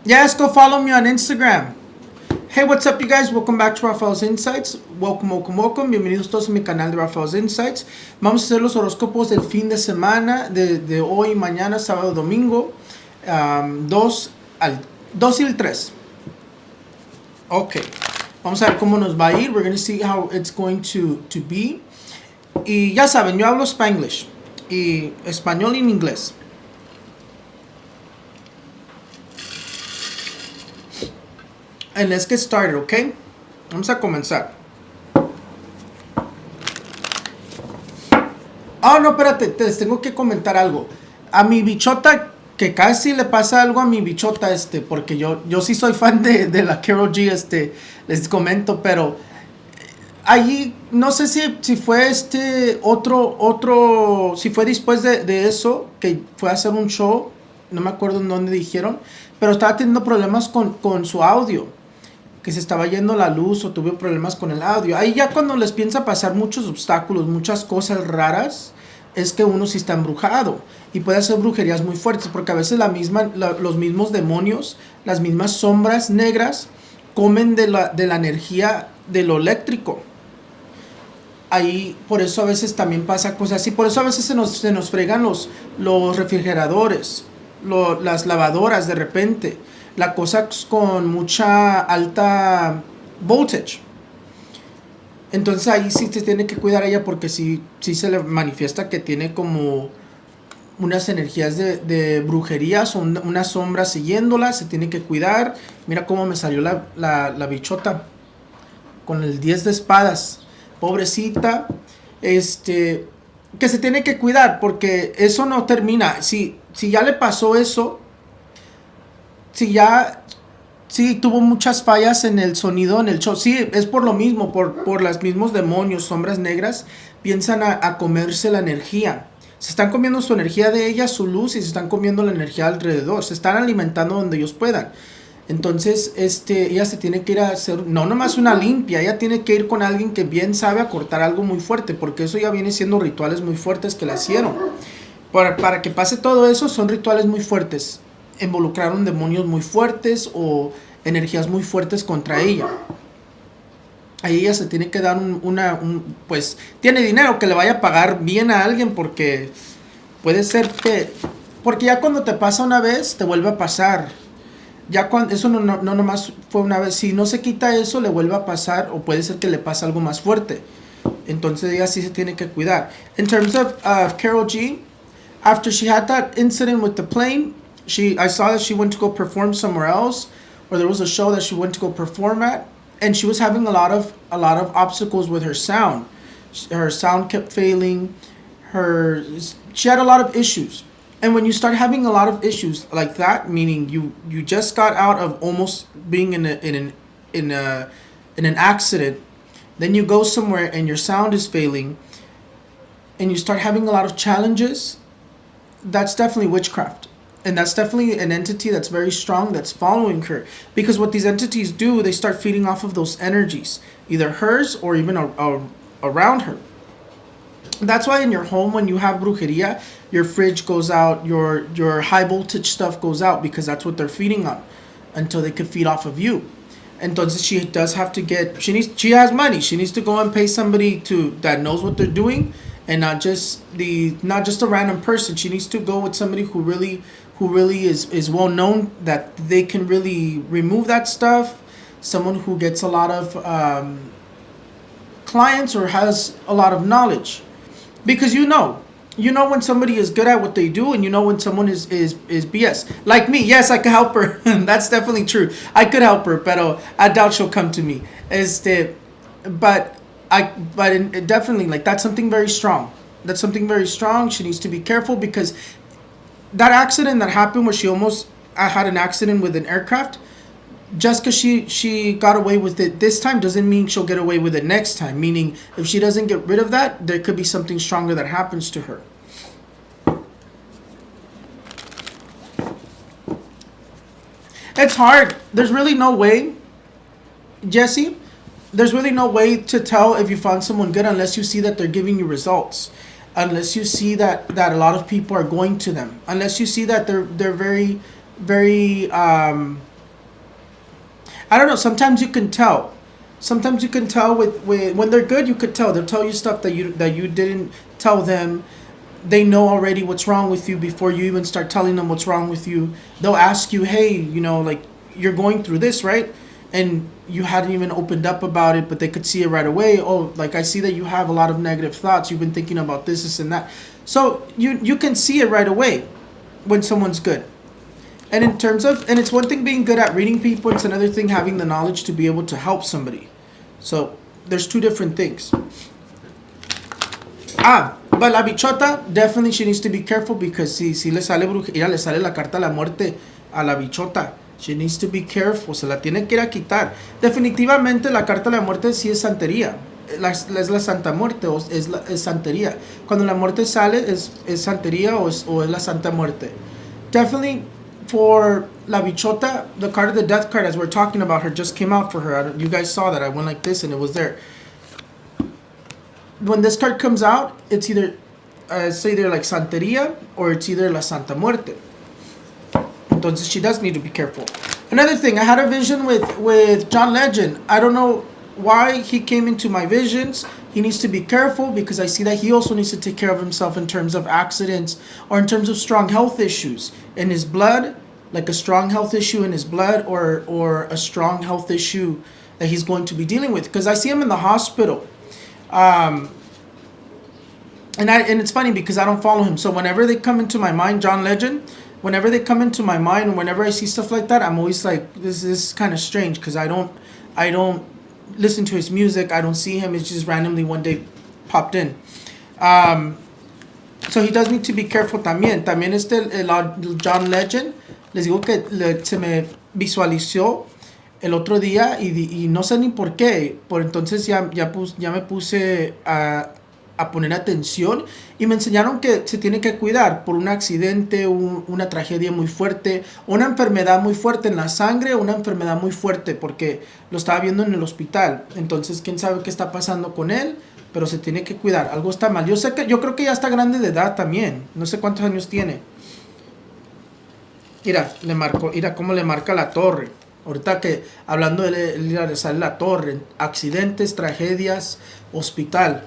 Yes, go follow me on Instagram. Hey, what's up, you guys? Welcome back to Rafael's Insights. Welcome. Bienvenidos todos a mi canal de Rafael's Insights. Vamos a hacer los horóscopos del fin de semana, de hoy, mañana, sábado, domingo, 2 y el 3. Ok, vamos a ver cómo nos va a ir. We're going to see how it's going to be. Y ya saben, yo hablo Spanglish y español y en inglés. And let's get started, ¿ok? Vamos a comenzar. Oh, no, espérate, les tengo que comentar algo. A mi bichota, que casi le pasa algo a mi bichota, porque yo sí soy fan de la Karol G, les comento, pero allí, no sé si fue si fue después de eso, que fue a hacer un show, no me acuerdo en dónde dijeron, pero estaba teniendo problemas con su audio, que se estaba yendo la luz o tuve problemas con el audio. Ahí ya cuando les piensa pasar muchos obstáculos, muchas cosas raras, es que uno sí está embrujado y puede hacer brujerías muy fuertes, porque a veces los mismos demonios, las mismas sombras negras comen de la energía de lo eléctrico. Ahí por eso a veces también pasa cosas así, por eso a veces se nos fregan los refrigeradores, las lavadoras de repente, la cosa con mucha alta voltage. Entonces ahí sí se tiene que cuidar a ella, porque sí se le manifiesta que tiene como unas energías de brujerías o una sombra siguiéndola. Se tiene que cuidar. Mira cómo me salió la bichota con el 10 de espadas, pobrecita. Que se tiene que cuidar, porque eso no termina. Si ya le pasó eso, sí tuvo muchas fallas en el sonido, en el show. Sí, es por lo mismo, por los mismos demonios, sombras negras, piensan a comerse la energía. Se están comiendo su energía de ella, su luz, y se están comiendo la energía alrededor. Se están alimentando donde ellos puedan. Entonces, ella se tiene que ir a hacer, no nomás una limpia, ella tiene que ir con alguien que bien sabe a cortar algo muy fuerte, porque eso ya viene siendo rituales muy fuertes que la hicieron. Para que pase todo eso, son rituales muy fuertes. Involucraron demonios muy fuertes o energías muy fuertes contra ella. Ahí ella se tiene que dar pues tiene dinero, que le vaya a pagar bien a alguien, porque puede ser porque ya cuando te pasa una vez te vuelve a pasar. Ya cuando eso no nomás fue una vez, si no se quita eso le vuelve a pasar, o puede ser que le pase algo más fuerte. Entonces ella sí se tiene que cuidar. In terms of Karol G, after she had that incident with the plane, I saw that she went to go perform somewhere else, or there was a show that she went to go perform at, and she was having a lot of obstacles with her sound. Her sound kept failing. She had a lot of issues. And when you start having a lot of issues like that, meaning you just got out of almost being in an accident, then you go somewhere and your sound is failing, and you start having a lot of challenges, that's definitely witchcraft. And that's definitely an entity that's very strong, that's following her. Because what these entities do, they start feeding off of those energies, either hers or even around her. That's why in your home, when you have brujeria, your fridge goes out, your high voltage stuff goes out, because that's what they're feeding on, until they could feed off of you. Entonces she does have to she has money. She needs to go and pay somebody that knows what they're doing, and not just a random person. She needs to go with somebody who really is well known, that they can really remove that stuff. Someone who gets a lot of clients or has a lot of knowledge, because you know when somebody is good at what they do, and you know when someone is BS. Like me, yes, I could help her. That's definitely true. I could help her, but I doubt she'll come to me. But definitely, like, that's something very strong. That's something very strong. She needs to be careful, because that accident that happened, where she almost had an accident with an aircraft, just because she got away with it this time doesn't mean she'll get away with it next time. Meaning, if she doesn't get rid of that, there could be something stronger that happens to her. It's hard. There's really no way, Jesse, there's really no way to tell if you found someone good, unless you see that they're giving you results, unless you see that a lot of people are going to them, unless you see that they're very I don't know. Sometimes you can tell. Sometimes you can tell with when they're good. You could tell. They'll tell you stuff that you didn't tell them. They know already what's wrong with you before you even start telling them what's wrong with you. They'll ask you, hey, like you're going through this, right? And you hadn't even opened up about it, but they could see it right away. Oh, like I see that you have a lot of negative thoughts. You've been thinking about this and that. So you can see it right away when someone's good. And in terms of, and it's one thing being good at reading people, it's another thing having the knowledge to be able to help somebody. So there's two different things. But la bichota, definitely she needs to be careful because si le sale brujería, le sale la carta de la muerte a la bichota. She needs to be careful, se la tiene que ir a quitar. Definitivamente la carta de la muerte sí es santería. Es la santa muerte o es santería. Cuando la muerte sale es santería o es la santa muerte. Definitely for la bichota, the card of the death card as we're talking about her just came out for her. You guys saw that. I went like this and it was there. When this card comes out, it's either like santería or it's either la santa muerte. Entonces she does need to be careful. Another thing, I had a vision with John Legend. I don't know why he came into my visions. He needs to be careful because I see that he also needs to take care of himself in terms of accidents or in terms of strong health issues in his blood, like a strong health issue in his blood or a strong health issue that he's going to be dealing with. Because I see him in the hospital. And it's funny because I don't follow him. So whenever they come into my mind, John Legend, whenever they come into my mind and whenever I see stuff like that, I'm always like, this is kind of strange because I don't listen to his music. I don't see him. It's just randomly one day popped in. So he does need to be careful también. También el John Legend, les digo que se me visualizó el otro día y no sé ni por qué. Por entonces ya me puse a poner atención y me enseñaron que se tiene que cuidar por un accidente, una tragedia muy fuerte, una enfermedad muy fuerte en la sangre, una enfermedad muy fuerte porque lo estaba viendo en el hospital. Entonces quién sabe qué está pasando con él, pero se tiene que cuidar, algo está mal. Yo creo que ya está grande de edad también, no sé cuántos años tiene. Mira cómo le marca la torre. Ahorita que hablando de él le sale la torre, accidentes, tragedias, hospital.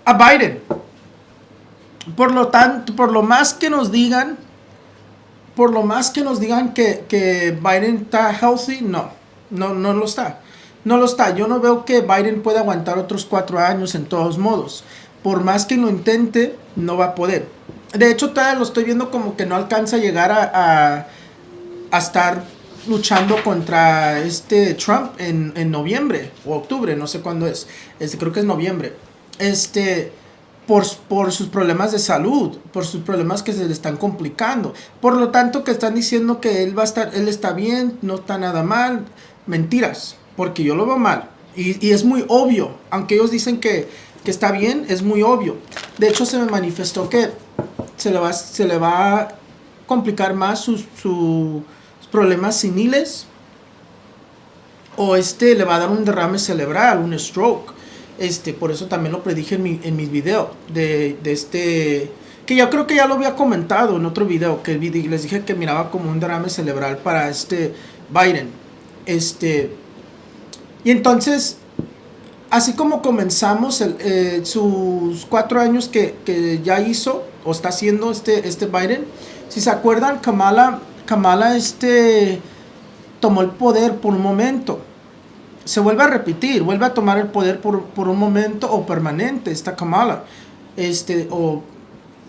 A Biden, por lo más que nos digan que Biden está healthy, no lo está. Yo no veo que Biden pueda aguantar otros 4 años en todos modos. Por más que lo intente, no va a poder. De hecho, todavía lo estoy viendo como que no alcanza a llegar a estar luchando contra Trump en noviembre o octubre, no sé cuándo es. Creo que es noviembre. Por sus problemas de salud, por sus problemas que se le están complicando. Por lo tanto, que están diciendo que él está bien, no está nada mal. Mentiras, porque yo lo veo mal. Y es muy obvio, aunque ellos dicen que está bien, es muy obvio. De hecho, se me manifestó que se le va a complicar más sus problemas seniles. O le va a dar un derrame cerebral, un stroke. Por eso también lo predije en mis videos que yo creo que ya lo había comentado en otro video que les dije que miraba como un derrame cerebral para Biden. Y entonces, así como comenzamos sus 4 años que ya hizo o está haciendo Biden, si se acuerdan, Kamala tomó el poder por un momento. Se vuelve a repetir, vuelve a tomar el poder por un momento o permanente esta Kamala. O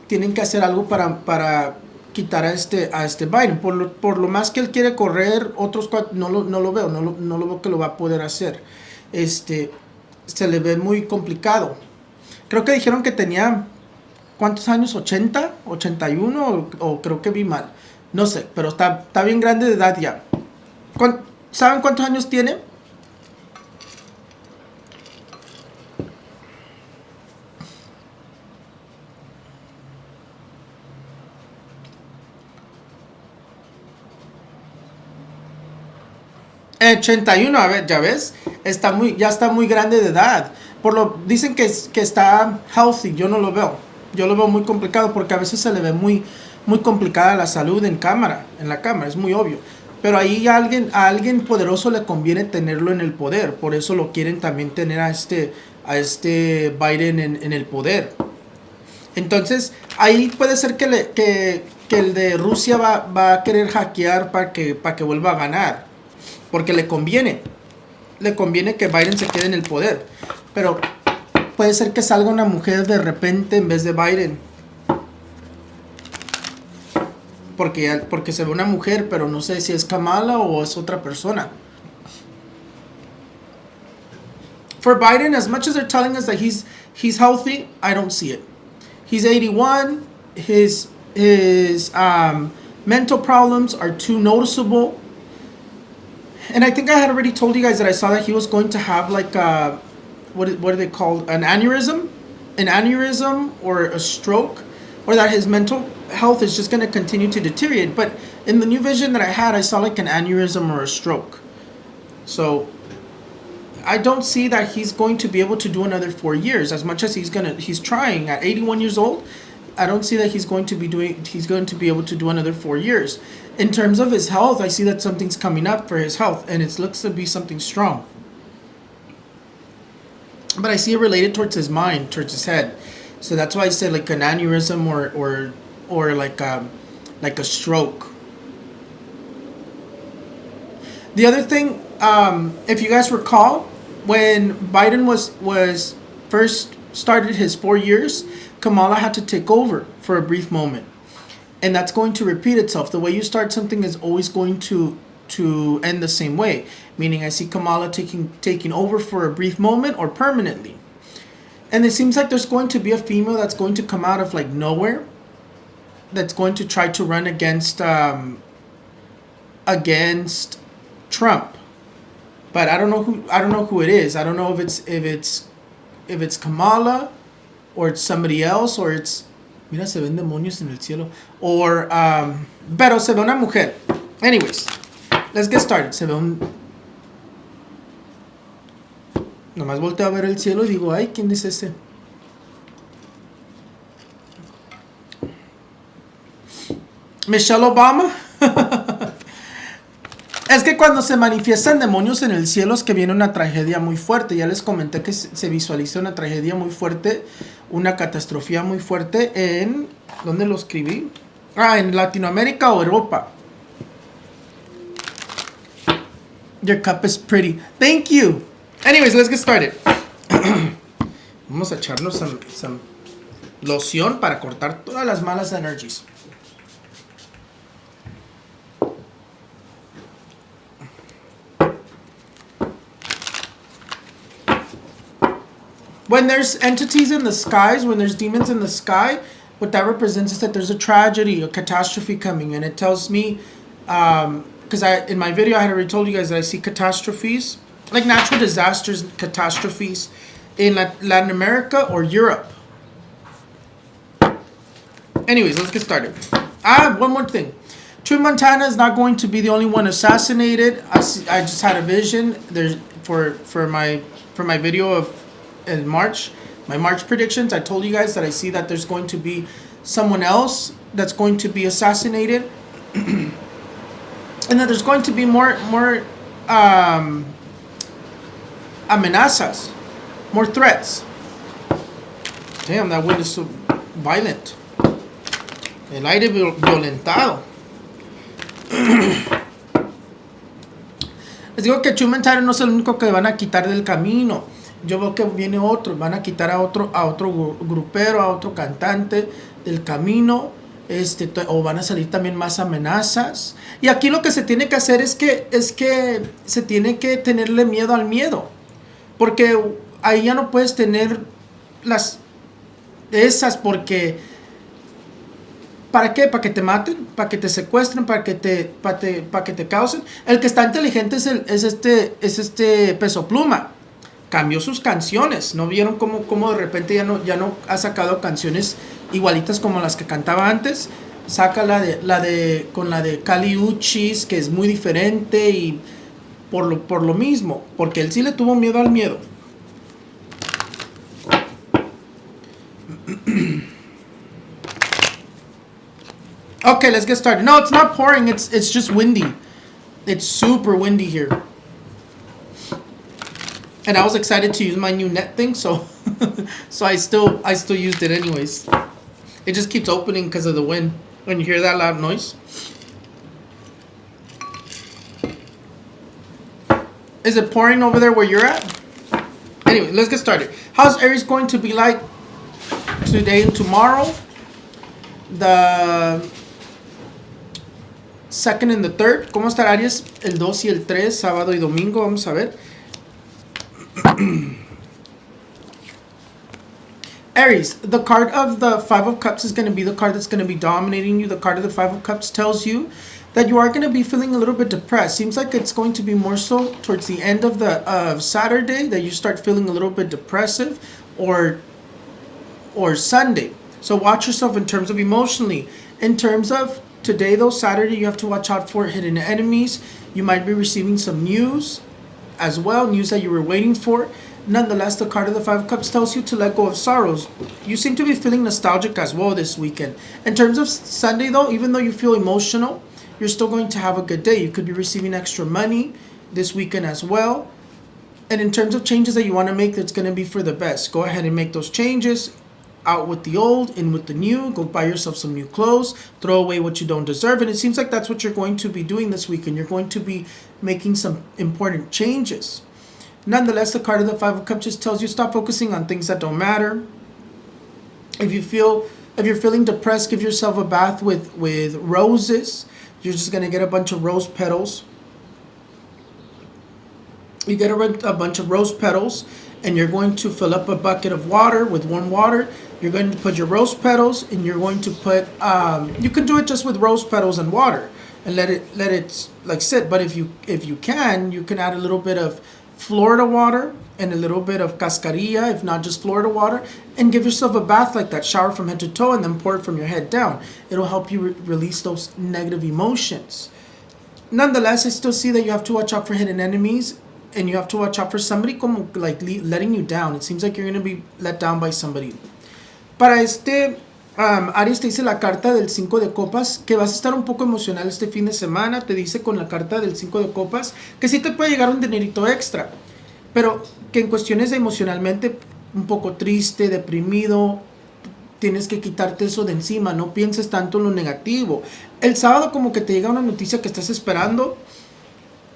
tienen que hacer algo para quitar a Biden. Por lo más que él quiere correr, otros 4, no lo veo que lo va a poder hacer. Se le ve muy complicado. Creo que dijeron que tenía, ¿cuántos años? ¿80? ¿81? O creo que vi mal. No sé, pero está bien grande de edad ya. ¿Saben cuántos años tiene? En 81, a ver, ya ves, ya está muy grande de edad. Dicen que está healthy, yo no lo veo. Yo lo veo muy complicado porque a veces se le ve muy, muy complicada la salud en la cámara, es muy obvio. Pero ahí a alguien poderoso le conviene tenerlo en el poder. Por eso lo quieren también tener a este Biden en el poder. Entonces, ahí puede ser que el de Rusia va a querer hackear para que vuelva a ganar. Porque le conviene. Le conviene que Biden se quede en el poder. Pero puede ser que salga una mujer de repente en vez de Biden. Porque se ve una mujer, pero no sé si es Kamala o es otra persona. For Biden, as much as they're telling us that he's healthy, I don't see it. He's 81. His mental problems are too noticeable. And I think I had already told you guys that I saw that he was going to have like a, what are they called? An aneurysm or a stroke, or that his mental health is just going to continue to deteriorate. But in the new vision that I had, I saw like an aneurysm or a stroke. So I don't see that he's going to be able to do another 4 years. As much as he's trying at 81 years old. I don't see that he's going to be able to do another 4 years. In terms of his health, I see that something's coming up for his health, and it looks to be something strong. But I see it related towards his mind, towards his head. So that's why I said like an aneurysm or like a stroke. The other thing, if you guys recall, when Biden was first started his 4 years, Kamala had to take over for a brief moment. And that's going to repeat itself. The way you start something is always going to end the same way. Meaning I see Kamala taking over for a brief moment or permanently. And it seems like there's going to be a female that's going to come out of like nowhere, that's going to try to run against Trump. But I don't know who it is. I don't know if it's Kamala, or it's somebody else, or it's, mira, se ven demonios en el cielo, or pero se ve una mujer. Anyways, let's get started. Se ve nomás volteo a ver el cielo y digo, ay, ¿quién es ese? Michelle Obama. Es que cuando se manifiestan demonios en el cielo es que viene una tragedia muy fuerte. Ya les comenté que se visualiza una tragedia muy fuerte, una catastrophe muy fuerte en... ¿Dónde lo escribí? En Latinoamérica o Europa. Your cup is pretty. Thank you. Anyways, let's get started. Vamos a echarnos some loción para cortar todas las malas energies. When there's entities in the skies, when there's demons in the sky, what that represents is that there's a tragedy, a catastrophe coming. And it tells me, because in my video I had already told you guys that I see catastrophes, like natural disasters, catastrophes in Latin America or Europe. Anyways, let's get started. One more thing. True Montana is not going to be the only one assassinated. I just had a vision. There's for my video of in March, my March predictions. I told you guys that I see that there's going to be someone else that's going to be assassinated, and that there's going to be more amenazas, more threats. Damn, that wind is so violent. El aire violentado. Les digo que True Montana no es el único que van a quitar del camino. Yo veo que viene otro, van a quitar a otro grupero, a otro cantante del camino, o van a salir también más amenazas. Y aquí lo que se tiene que hacer es que se tiene que tenerle miedo al miedo, porque ahí ya no puedes tener esas, porque ¿para qué? ¿Para que te maten? ¿Para que te secuestren? ¿Para que te causen? El que está inteligente es este Peso Pluma. Cambió sus canciones. ¿No vieron cómo de repente ya no ha sacado canciones igualitas como las que cantaba antes? Saca con la de Kali Uchis, que es muy diferente, y por lo mismo, porque él sí le tuvo miedo al miedo. Okay, let's get started. No, it's not pouring. It's just windy. It's super windy here. And I was excited to use my new net thing, so so I still used it anyways. It just keeps opening because of the wind. When you hear that loud noise. Is it pouring over there where you're at? Anyway, let's get started. How's Aries going to be like today and tomorrow? The second and the third. ¿Cómo está Aries? El 2 y el 3, sábado y domingo. Vamos a ver. Aries, the card of the Five of Cups is going to be the card that's going to be dominating you. The card of the Five of Cups tells you that you are going to be feeling a little bit depressed. Seems like it's going to be more so towards the end of the Saturday that you start feeling a little bit depressive, or Sunday. So watch yourself in terms of emotionally. In terms of today, though, Saturday, you have to watch out for hidden enemies. You might be receiving some news as well, news that you were waiting for. Nonetheless, the card of the Five of Cups tells you to let go of sorrows. You seem to be feeling nostalgic as well this weekend. In terms of Sunday, though, even though you feel emotional, you're still going to have a good day. You could be receiving extra money this weekend as well. And in terms of changes that you want to make, that's going to be for the best. Go ahead and make those changes. Out with the old, in with the new. Go buy yourself some new clothes. Throw away what you don't deserve. And it seems like that's what you're going to be doing this weekend. You're going to be making some important changes. Nonetheless, the card of the Five of Cups just tells you stop focusing on things that don't matter. If you're feeling depressed, give yourself a bath with roses. You're just going to get a bunch of rose petals. You get a bunch of rose petals, and you're going to fill up a bucket of water with warm water. You're going to put your rose petals, and you're going to put, you can do it just with rose petals and water and let it like sit. But if you can add a little bit of Florida water and a little bit of cascarilla, if not just Florida water, and give yourself a bath like that. Shower from head to toe and then pour it from your head down. It'll help you release those negative emotions. Nonetheless, I still see that you have to watch out for hidden enemies, and you have to watch out for somebody como like letting you down. It seems like you're going to be let down by somebody. Para Aries, te dice la carta del 5 de copas que vas a estar un poco emocional este fin de semana. Te dice con la carta del 5 de copas que sí te puede llegar un dinerito extra, pero que en cuestiones de emocionalmente un poco triste, deprimido, tienes que quitarte eso de encima. No pienses tanto en lo negativo. El sábado como que te llega una noticia que estás esperando,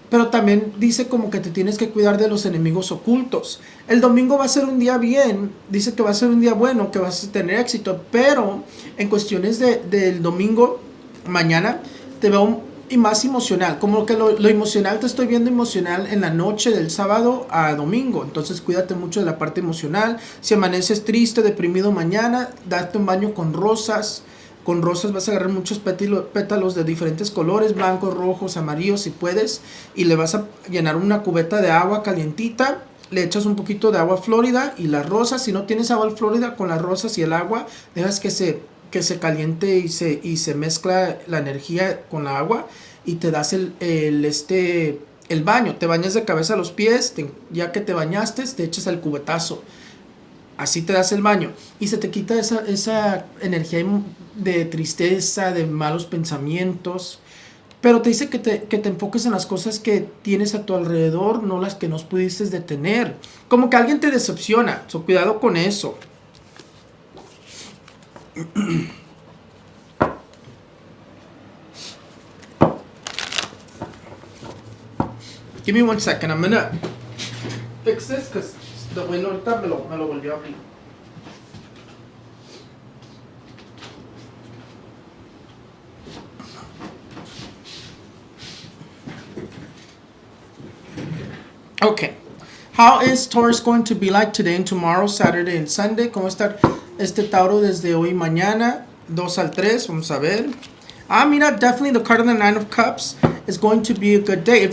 pero también dice como que te tienes que cuidar de los enemigos ocultos. El domingo va a ser un día bien, dice que va a ser un día bueno, que vas a tener éxito, pero en cuestiones del domingo, mañana, te veo y más emocional, como que lo emocional, te estoy viendo emocional en la noche del sábado a domingo. Entonces cuídate mucho de la parte emocional. Si amaneces triste, deprimido mañana, date un baño con rosas. Con rosas vas a agarrar muchos pétalos de diferentes colores, blancos, rojos, amarillos si puedes, y le vas a llenar una cubeta de agua calientita, le echas un poquito de agua florida y las rosas. Si no tienes agua florida, con las rosas y el agua, dejas que se caliente y se mezcla la energía con la agua, y te das el baño. Te bañas de cabeza a los pies, ya que te bañaste, te echas el cubetazo. Así te das el baño y se te quita esa energía de tristeza, de malos pensamientos. Pero te dice que te enfoques en las cosas que tienes a tu alrededor, no las que no pudiste detener. Como que alguien te decepciona, so cuidado con eso. Give me 1 second, I'm gonna fix this because the wind ahorita me lo volvió a abrir. Okay. How is Taurus going to be like today and tomorrow, Saturday and Sunday? ¿Cómo está este Tauro desde hoy y mañana? 2 al 3, vamos a ver. Mira, definitely the card of the Nine of Cups is going to be a good day.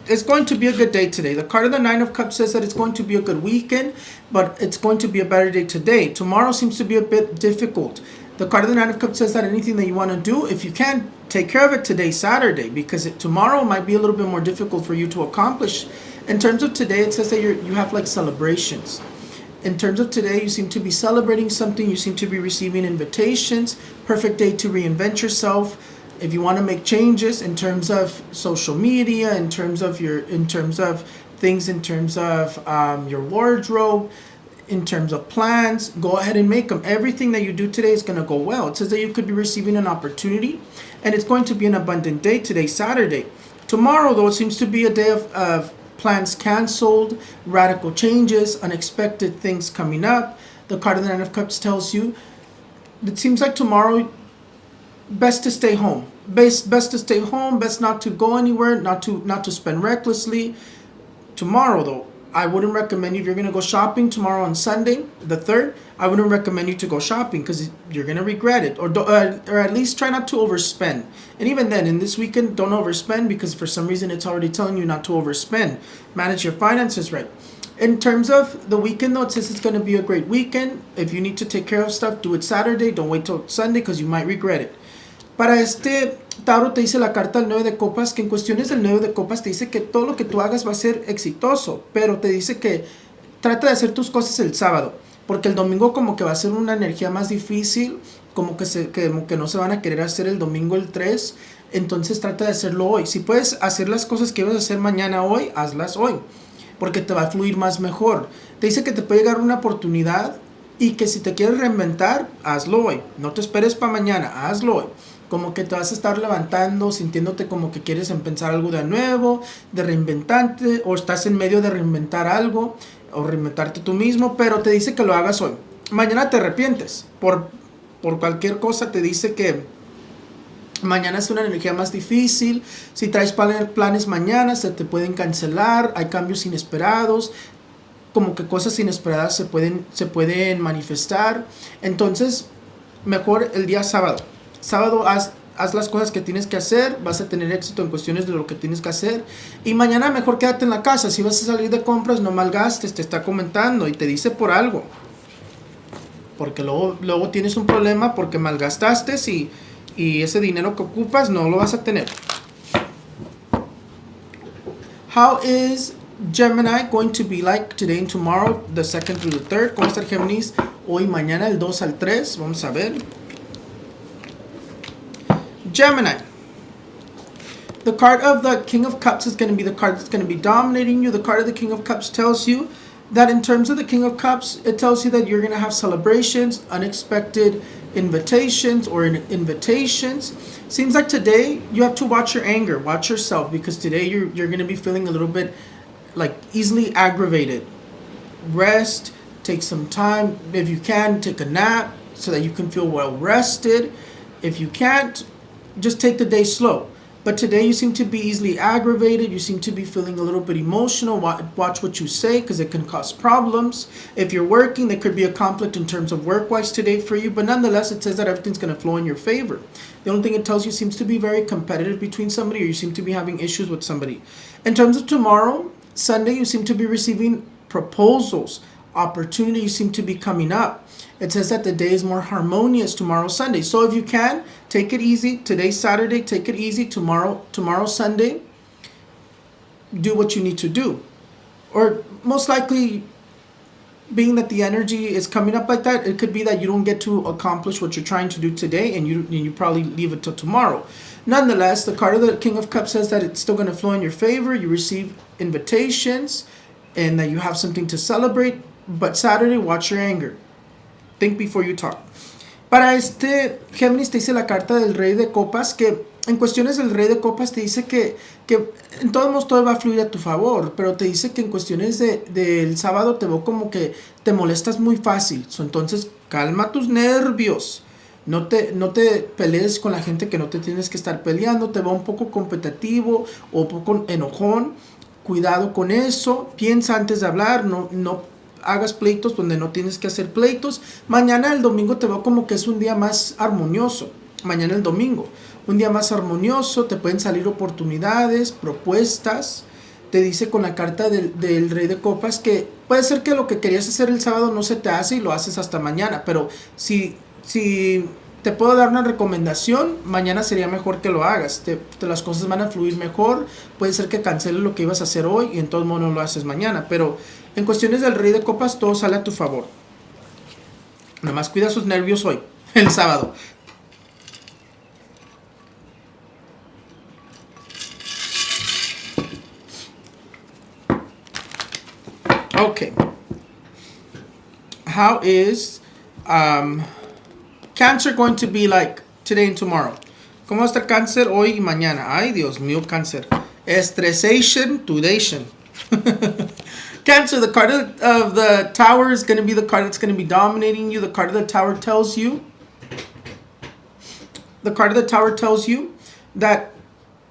It's going to be a good day today. The card of the Nine of Cups says that it's going to be a good weekend, but it's going to be a better day today. Tomorrow seems to be a bit difficult. The card of the Nine of Cups says that anything that you want to do, if you can, take care of it today, Saturday, because tomorrow might be a little bit more difficult for you to accomplish. In terms of today, it says that you have like celebrations. In terms of today, you seem to be celebrating something. You seem to be receiving invitations. Perfect day to reinvent yourself. If you want to make changes in terms of social media, in terms of things, in terms of your wardrobe, in terms of plans, go ahead and make them. Everything that you do today is going to go well. It says that you could be receiving an opportunity, and it's going to be an abundant day today, Saturday. Tomorrow, though, it seems to be a day of plans canceled, radical changes, unexpected things coming up. The card of the Nine of Cups tells you it seems like tomorrow, best to stay home. Best to stay home. Best not to go anywhere. Not to spend recklessly. Tomorrow, though, I wouldn't recommend you, if you're going to go shopping tomorrow on Sunday, the 3rd, I wouldn't recommend you to go shopping because you're going to regret it. Or at least try not to overspend. And even then, in this weekend, don't overspend because for some reason it's already telling you not to overspend. Manage your finances right. In terms of the weekend, though, it says it's going to be a great weekend. If you need to take care of stuff, do it Saturday. Don't wait till Sunday because you might regret it. Para Tauro te dice la carta del 9 de copas, que en cuestiones del 9 de copas te dice que todo lo que tú hagas va a ser exitoso, pero te dice que trata de hacer tus cosas el sábado, porque el domingo como que va a ser una energía más difícil, como que no se van a querer hacer el domingo el 3, entonces trata de hacerlo hoy. Si puedes hacer las cosas que ibas a hacer mañana hoy, hazlas hoy, porque te va a fluir más mejor. Te dice que te puede llegar una oportunidad y que si te quieres reinventar, hazlo hoy. No te esperes para mañana, hazlo hoy. Como que te vas a estar levantando, sintiéndote como que quieres empezar algo de nuevo, de reinventarte, o estás en medio de reinventar algo, o reinventarte tú mismo, pero te dice que lo hagas hoy. Mañana te arrepientes, por cualquier cosa te dice que mañana es una energía más difícil, si traes planes mañana se te pueden cancelar, hay cambios inesperados, como que cosas inesperadas se pueden manifestar, entonces mejor el día sábado. Sábado haz las cosas que tienes que hacer, vas a tener éxito en cuestiones de lo que tienes que hacer. Y mañana mejor quédate en la casa, si vas a salir de compras no malgastes, te está comentando y te dice por algo. Porque luego tienes un problema porque malgastaste y ese dinero que ocupas no lo vas a tener. How is Gemini going to be like today and tomorrow, the 2nd through the 3rd? ¿Cómo está el Géminis hoy, mañana, el 2 al 3? Vamos a ver. Gemini. The card of the King of Cups is going to be the card that's going to be dominating you. The card of the King of Cups tells you that in terms of the King of Cups, it tells you that you're going to have celebrations, unexpected invitations or invitations. Seems like today you have to watch your anger, watch yourself, because today you're going to be feeling a little bit like easily aggravated. Rest, take some time. If you can, take a nap so that you can feel well rested. If you can't, just take the day slow. But today you seem to be easily aggravated. You seem to be feeling a little bit emotional. Watch what you say because it can cause problems. If you're working, there could be a conflict in terms of work-wise today for you. But nonetheless, it says that everything's going to flow in your favor. The only thing it tells you seems to be very competitive between somebody, or you seem to be having issues with somebody. In terms of tomorrow, Sunday, you seem to be receiving proposals. Opportunities seem to be coming up. It says that the day is more harmonious tomorrow, Sunday. So if you can, take it easy. Today's Saturday, take it easy. Tomorrow, Sunday, do what you need to do. Or most likely, being that the energy is coming up like that, it could be that you don't get to accomplish what you're trying to do today, and you probably leave it till tomorrow. Nonetheless, the card of the King of Cups says that it's still going to flow in your favor. You receive invitations, and that you have something to celebrate. But Saturday, watch your anger. Think before you talk. Para Géminis te dice la carta del Rey de Copas, que en cuestiones del Rey de Copas te dice que en todos modos todo va a fluir a tu favor, pero te dice que en cuestiones del sábado te veo como que te molestas muy fácil. Entonces, calma tus nervios. No te pelees con la gente que no te tienes que estar peleando. Te veo un poco competitivo o un poco enojón. Cuidado con eso. Piensa antes de hablar. No hagas pleitos donde no tienes que hacer pleitos. Mañana el domingo te veo como que es un día más armonioso. Mañana el domingo, un día más armonioso, te pueden salir oportunidades, propuestas. Te dice con la carta del Rey de Copas que puede ser que lo que querías hacer el sábado no se te hace y lo haces hasta mañana, pero si te puedo dar una recomendación, mañana sería mejor que lo hagas, las cosas van a fluir mejor, puede ser que canceles lo que ibas a hacer hoy y en todo modo no lo haces mañana, pero en cuestiones del Rey de Copas todo sale a tu favor. Nada más cuida sus nervios hoy, el sábado. Okay. How is Cancer going to be like today and tomorrow? ¿Cómo va a estar Cáncer hoy y mañana? Ay, Dios mío, Cáncer. Estresation, tudation. Cancer, the card of the Tower is going to be the card that's going to be dominating you. The card of the Tower tells you that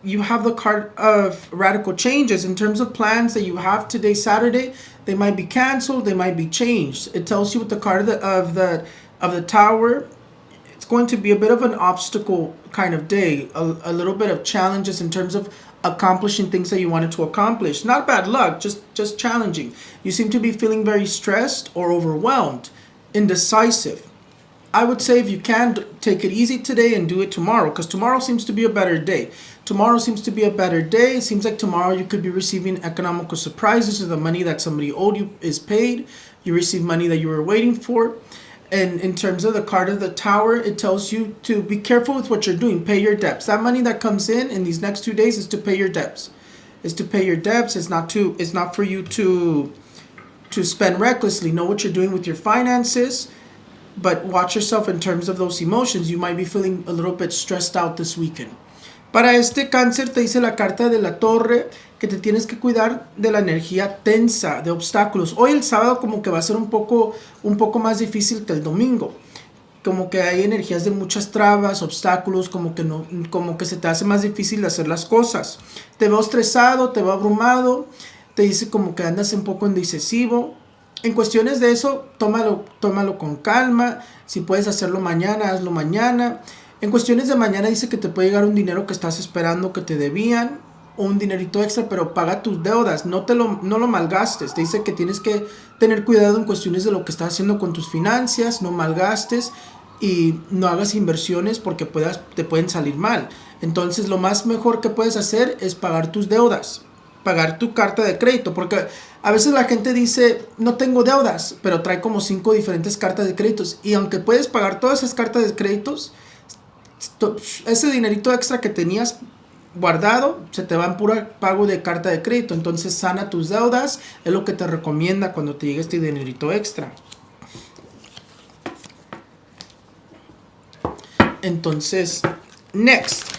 you have the card of radical changes. In terms of plans that you have today, Saturday, they might be canceled, they might be changed. It tells you with the card of the Tower, it's going to be a bit of an obstacle kind of day, a little bit of challenges in terms of accomplishing things that you wanted to accomplish. Not bad luck, just challenging. You seem to be feeling very stressed or overwhelmed, indecisive. I would say if you can, take it easy today and do it tomorrow, because tomorrow seems to be a better day. Tomorrow seems to be a better day. It seems like tomorrow you could be receiving economical surprises, or the money that somebody owed you is paid. You receive money that you were waiting for. And in terms of the card of the Tower, it tells you to be careful with what you're doing. Pay your debts. That money that comes in these next 2 days is to pay your debts. It's not for you to spend recklessly. Know what you're doing with your finances, but watch yourself in terms of those emotions. You might be feeling a little bit stressed out this weekend. Para este Cáncer te dice la carta de la Torre que te tienes que cuidar de la energía tensa, de obstáculos. Hoy el sábado como que va a ser un poco más difícil que el domingo. Como que hay energías de muchas trabas, obstáculos, como que se te hace más difícil hacer las cosas. Te veo estresado, te veo abrumado, te dice como que andas un poco indecisivo. En cuestiones de eso, tómalo con calma. Si puedes hacerlo mañana, hazlo mañana. En cuestiones de mañana dice que te puede llegar un dinero que estás esperando que te debían, o un dinerito extra, pero paga tus deudas, no lo malgastes. Te dice que tienes que tener cuidado en cuestiones de lo que estás haciendo con tus finanzas, no malgastes y no hagas inversiones porque te pueden salir mal. Entonces lo más mejor que puedes hacer es pagar tus deudas, pagar tu carta de crédito, porque a veces la gente dice no tengo deudas, pero trae como 5 diferentes cartas de créditos, y aunque puedes pagar todas esas cartas de créditos, ese dinerito extra que tenías guardado se te va en puro pago de carta de crédito. Entonces sana tus deudas, es lo que te recomienda cuando te llegue este dinerito extra. Entonces, next,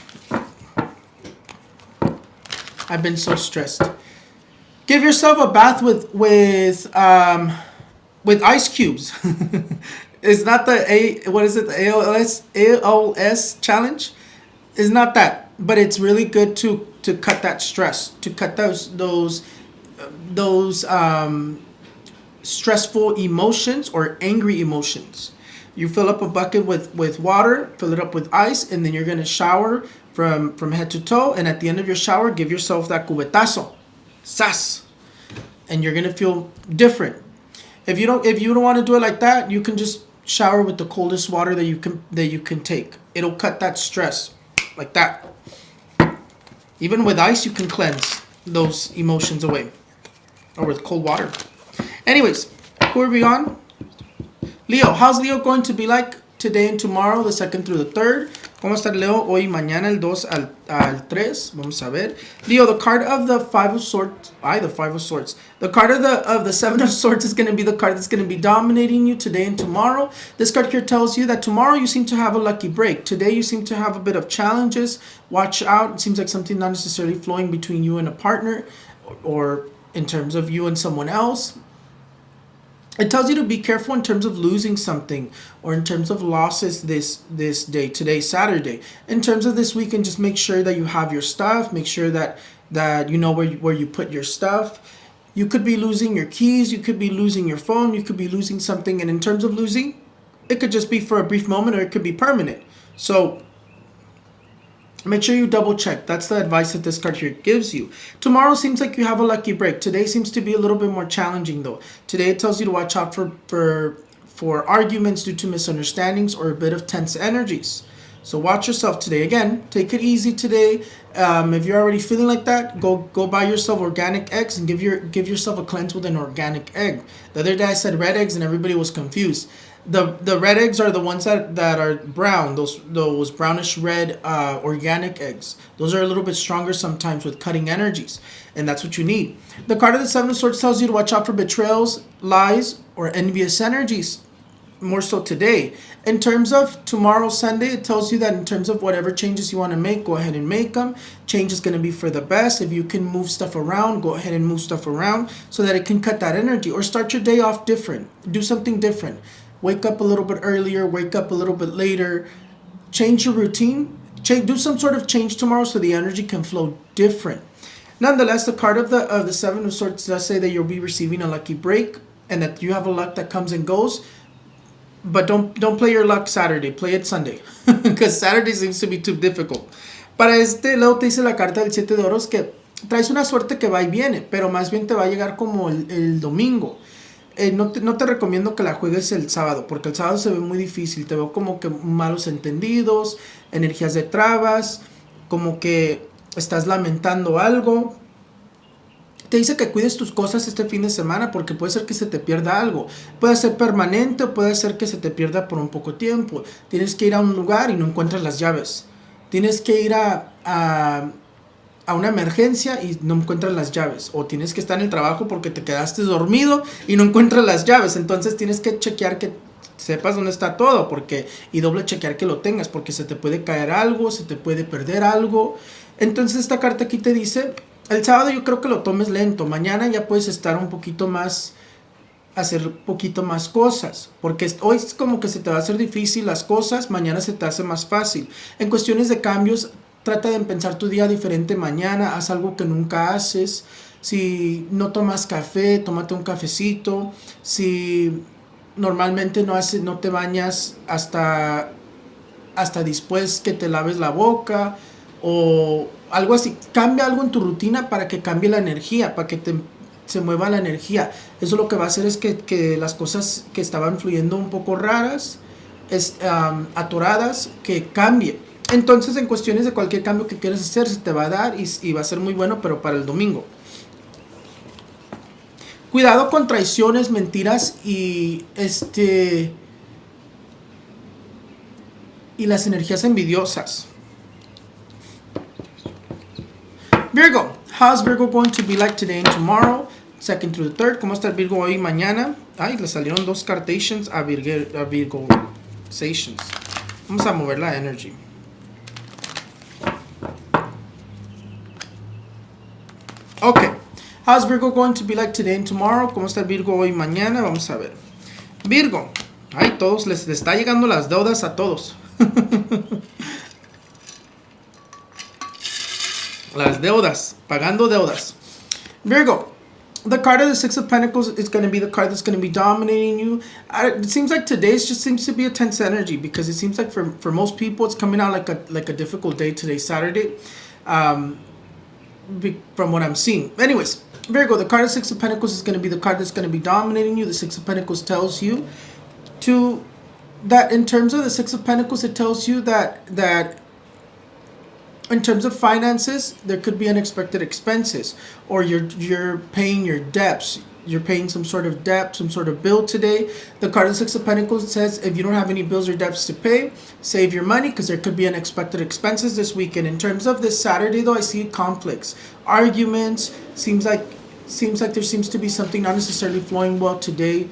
I've been so stressed. Give yourself a bath with ice cubes. It's not the ALS challenge. It's not that, but it's really good to cut that stress, to cut those stressful emotions or angry emotions. You fill up a bucket with water, fill it up with ice, and then you're gonna shower from head to toe. And at the end of your shower, give yourself that cubetazo, sas, and you're gonna feel different. If you don't want to do it like that, you can just shower with the coldest water that you can take. It'll cut that stress like that. Even with ice, you can cleanse those emotions away, or with cold water. Anyways, who are we on? Leo. How's Leo going to be like today and tomorrow, the 2nd through the 3rd? ¿Cómo va a estar Leo hoy y mañana, el 2 al 3? Vamos a ver. Leo, the card of the 5 of Swords. The 5 of Swords. The card of the 7 of Swords is going to be the card that's going to be dominating you today and tomorrow. This card here tells you that tomorrow you seem to have a lucky break. Today you seem to have a bit of challenges. Watch out. It seems like something not necessarily flowing between you and a partner, or in terms of you and someone else. It tells you to be careful in terms of losing something, or in terms of losses this day, today, Saturday. In terms of this weekend, just make sure that you have your stuff. Make sure that you know where you put your stuff. You could be losing your keys. You could be losing your phone. You could be losing something. And in terms of losing, it could just be for a brief moment, or it could be permanent. So make sure you double check. That's the advice that this card here gives you. Tomorrow seems like you have a lucky break. Today seems to be a little bit more challenging though. Today it tells you to watch out for for arguments due to misunderstandings or a bit of tense energies. So watch yourself today. Again, take it easy today. If you're already feeling like that, go buy yourself organic eggs and give yourself a cleanse with an organic egg. The other day I said red eggs and everybody was confused. The red eggs are the ones that are brown, those brownish red organic eggs. Those are a little bit stronger sometimes with cutting energies, and that's what you need. The card of the Seven of Swords tells you to watch out for betrayals, lies, or envious energies. More so today. In terms of tomorrow, Sunday, it tells you that in terms of whatever changes you want to make, go ahead and make them. Change is going to be for the best. If you can move stuff around, go ahead and move stuff around so that it can cut that energy, or start your day off different. Do something different. Wake up a little bit earlier, wake up a little bit later. Change your routine. Do some sort of change tomorrow so the energy can flow different. Nonetheless, the card of the Seven of Swords does say that you'll be receiving a lucky break and that you have a luck that comes and goes. But don't play your luck Saturday, play it Sunday. Because Saturday seems to be too difficult. Para luego te dice la carta del 7 de oros que traes una suerte que va y viene, pero más bien te va a llegar como el domingo. No te recomiendo que la juegues el sábado, porque el sábado se ve muy difícil. Te veo como que malos entendidos, energías de trabas, como que estás lamentando algo. Te dice que cuides tus cosas este fin de semana porque puede ser que se te pierda algo. Puede ser permanente o puede ser que se te pierda por un poco tiempo. Tienes que ir a un lugar y no encuentras las llaves. Tienes que ir a una emergencia y no encuentras las llaves. O tienes que estar en el trabajo porque te quedaste dormido y no encuentras las llaves. Entonces tienes que chequear que sepas dónde está todo y doble chequear que lo tengas porque se te puede caer algo, se te puede perder algo. Entonces esta carta aquí te dice... El sábado yo creo que lo tomes lento. Mañana ya puedes estar un poquito más, hacer un poquito más cosas. Porque hoy es como que se te va a hacer difícil las cosas, mañana se te hace más fácil. En cuestiones de cambios, trata de empezar tu día diferente mañana. Haz algo que nunca haces. Si no tomas café, tómate un cafecito. Si normalmente no te bañas hasta después que te laves la boca o algo así, cambia algo en tu rutina para que cambie la energía, para que se mueva la energía. Eso lo que va a hacer es que las cosas que estaban fluyendo un poco raras, atoradas, que cambie. Entonces en cuestiones de cualquier cambio que quieras hacer se te va a dar y va a ser muy bueno, pero para el domingo. Cuidado con traiciones, mentiras y las energías envidiosas. Virgo, how's Virgo going to be like today and tomorrow? Second through the third. ¿Cómo está el Virgo hoy y mañana? Ay, le salieron dos cartations a Virgo Sations. Vamos a mover la energy. Okay. How's Virgo going to be like today and tomorrow? ¿Cómo está el Virgo hoy y mañana? Vamos a ver. Virgo. Ay, todos les está llegando las deudas a todos. Las deudas, pagando deudas. Virgo, the card of the Six of Pentacles is going to be the card that's going to be dominating you. It seems like today just seems to be a tense energy because it seems like for most people it's coming out like a difficult day today, Saturday, from what I'm seeing. Anyways, Virgo, the card of Six of Pentacles is going to be the card that's going to be dominating you. The Six of Pentacles tells you that in terms of the Six of Pentacles, it tells you that in terms of finances, there could be unexpected expenses, or you're paying your debts. You're paying some sort of debt, some sort of bill today. The card of the Six of Pentacles says if you don't have any bills or debts to pay, save your money because there could be unexpected expenses this weekend. In terms of this Saturday, though, I see conflicts, arguments. Seems like there seems to be something not necessarily flowing well today,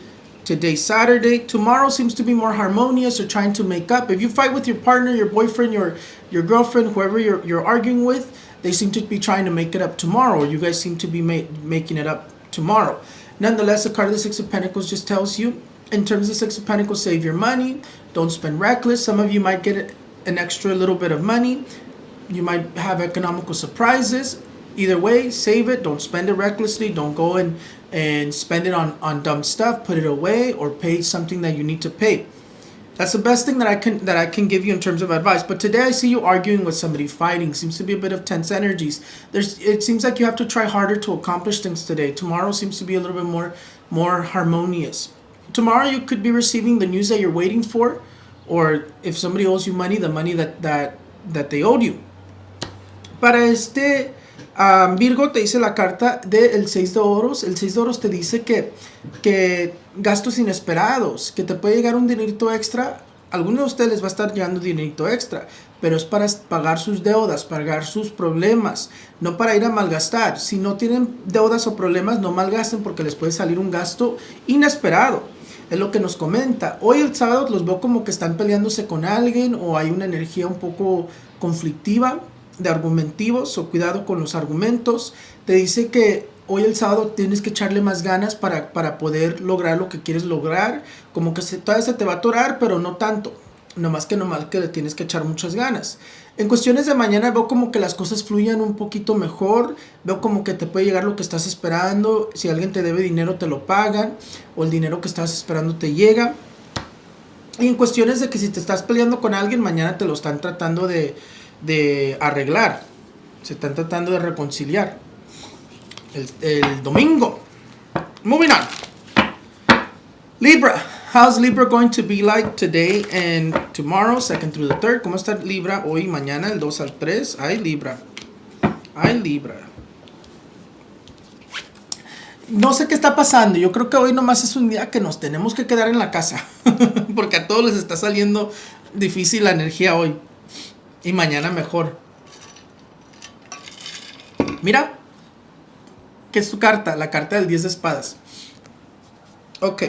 Saturday. Tomorrow seems to be more harmonious or trying to make up. If you fight with your partner, your boyfriend, your girlfriend, whoever you're arguing with, they seem to be trying to make it up tomorrow, or you guys seem to be making it up tomorrow. Nonetheless, the card of the Six of Pentacles just tells you, in terms of the Six of Pentacles, save your money. Don't spend reckless. Some of you might get an extra little bit of money. You might have economical surprises. Either way, save it. Don't spend it recklessly. Don't go and spend it on dumb stuff. Put it away or pay something that you need to pay. That's the best thing that I can give you in terms of advice. But today I see you arguing with somebody, fighting. Seems to be a bit of tense energies. It seems like you have to try harder to accomplish things today. Tomorrow seems to be a little bit more harmonious. tomorrow you could be receiving the news that you're waiting for, or if somebody owes you money, the money that they owed you. Para Virgo, te dice la carta del 6 de oros. El 6 de oros te dice que gastos inesperados, que te puede llegar un dinerito extra. A algunos de ustedes les va a estar llegando dinerito extra, pero es para pagar sus deudas, pagar sus problemas, no para ir a malgastar. Si no tienen deudas o problemas, no malgasten porque les puede salir un gasto inesperado. Es lo que nos comenta. Hoy el sábado los veo como que están peleándose con alguien o hay una energía un poco conflictiva de argumentivos, o cuidado con los argumentos. Te dice que hoy el sábado tienes que echarle más ganas para poder lograr lo que quieres lograr. Como que todavía se te va a atorar, pero no tanto. Nomás que le tienes que echar muchas ganas. En cuestiones de mañana veo como que las cosas fluyan un poquito mejor. Veo como que te puede llegar lo que estás esperando. Si alguien te debe dinero, te lo pagan. O el dinero que estás esperando te llega. Y en cuestiones de que si te estás peleando con alguien, mañana te lo están tratando de arreglar. Se están tratando de reconciliar. El domingo. Moving on. Libra. How's Libra going to be like today and tomorrow, 2nd through the 3rd? ¿Cómo está Libra hoy y mañana, el 2 al 3? Ay, Libra. Ay, Libra. No sé qué está pasando. Yo creo que hoy nomás es un día que nos tenemos que quedar en la casa. Porque a todos les está saliendo difícil la energía hoy. Y mañana mejor. Mira. ¿Qué es tu carta? La carta del 10 de espadas. Ok.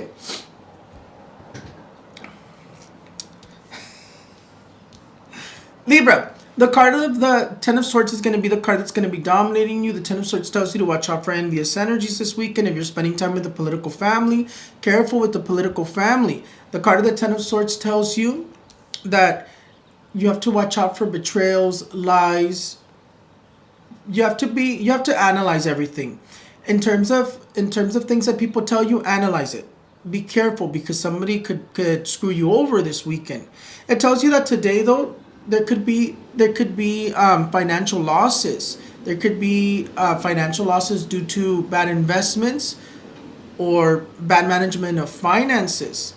Libra, the card of the Ten of Swords is going to be the card that's going to be dominating you. The Ten of Swords tells you to watch out for envious energies this weekend. If you're spending time with the political family, careful with the political family. The card of the Ten of Swords tells you that you have to watch out for betrayals, lies. You have to analyze everything. In terms of things that people tell you, analyze it. Be careful because somebody could screw you over this weekend. It tells you that today though, there could be financial losses. There could be financial losses due to bad investments or bad management of finances.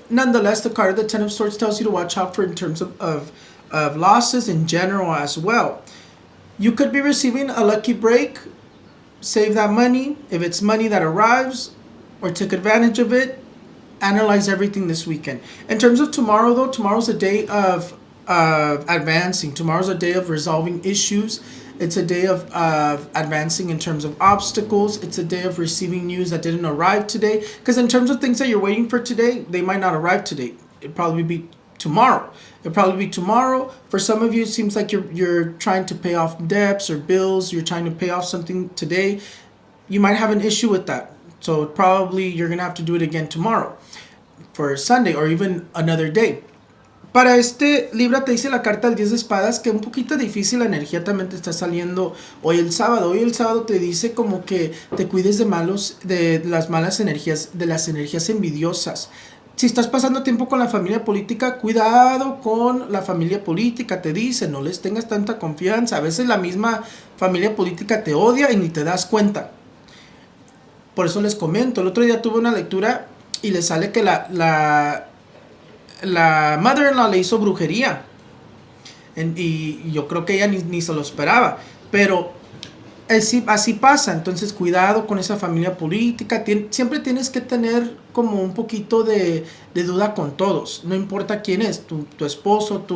Nonetheless, the card of the Ten of Swords tells you to watch out for in terms of losses in general as well. You could be receiving a lucky break. Save that money. If it's money that arrives or take advantage of it, analyze everything this weekend. In terms of tomorrow though, tomorrow's a day of advancing. Tomorrow's a day of resolving issues. It's a day of advancing in terms of obstacles. It's a day of receiving news that didn't arrive today. Because in terms of things that you're waiting for today, they might not arrive today. It'll probably be tomorrow. For some of you, it seems like you're trying to pay off debts or bills. You're trying to pay off something today. You might have an issue with that. So probably you're going to have to do it again tomorrow for Sunday or even another day. Para Libra te dice la carta del 10 de espadas que un poquito difícil la energía también te está saliendo hoy el sábado. Hoy el sábado te dice como que te cuides de las malas energías, de las energías envidiosas. Si estás pasando tiempo con la familia política, cuidado con la familia política, te dice, no les tengas tanta confianza. A veces la misma familia política te odia y ni te das cuenta. Por eso les comento, el otro día tuve una lectura y le sale que la mother-in-law le hizo brujería. Y yo creo que ella ni se lo esperaba. Pero así pasa. Entonces cuidado con esa familia política. Siempre tienes que tener como un poquito de duda con todos. No importa quién es. Tu esposo,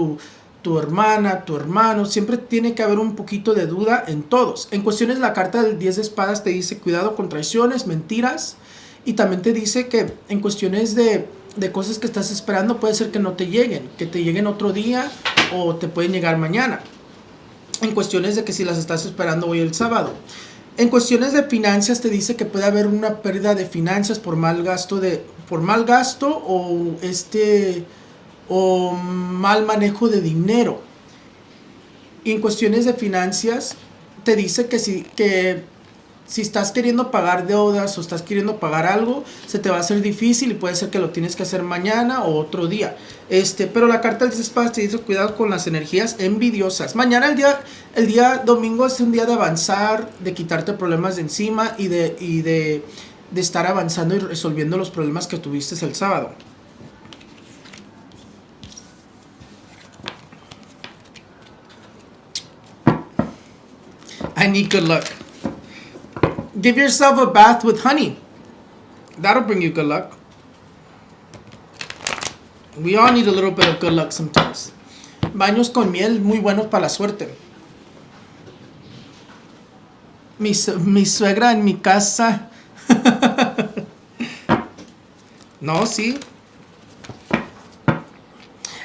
tu hermana, tu hermano. Siempre tiene que haber un poquito de duda en todos. En cuestiones, la carta del 10 de espadas te dice cuidado con traiciones, mentiras. Y también te dice que en cuestiones de cosas que estás esperando puede ser que no te lleguen, que te lleguen otro día o te pueden llegar mañana. En cuestiones de que si las estás esperando hoy el sábado. En cuestiones de finanzas te dice que puede haber una pérdida de finanzas por mal gasto o mal manejo de dinero. Y en cuestiones de finanzas te dice que si estás queriendo pagar deudas o estás queriendo pagar algo, se te va a hacer difícil y puede ser que lo tienes que hacer mañana o otro día. Pero la carta del 10 de espadas te dice cuidado con las energías envidiosas. Mañana el día domingo es un día de avanzar, de quitarte problemas de encima y de de estar avanzando y resolviendo los problemas que tuviste el sábado. I need good luck. Give yourself a bath with honey. That'll bring you good luck. We all need a little bit of good luck sometimes. Baños con miel muy buenos para la suerte. Mi suegra en mi casa. No, sí.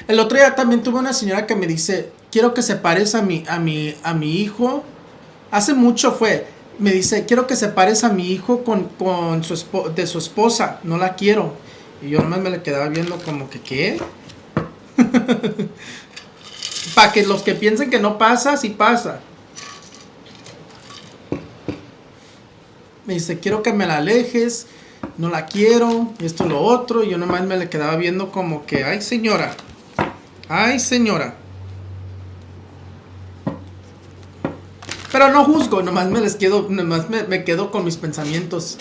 El otro día también tuve una señora que me dice, quiero que separes a mi hijo. Hace mucho fue. Me dice, quiero que separes a mi hijo de su esposa. No la quiero. Y yo nomás me le quedaba viendo como que, ¿qué? Para que los que piensen que no pasa, sí pasa. Me dice, quiero que me la alejes. No la quiero. Esto y lo otro. Y yo nomás me le quedaba viendo como que, ay señora. Ay señora. Pero no juzgo, nomás me quedo con mis pensamientos.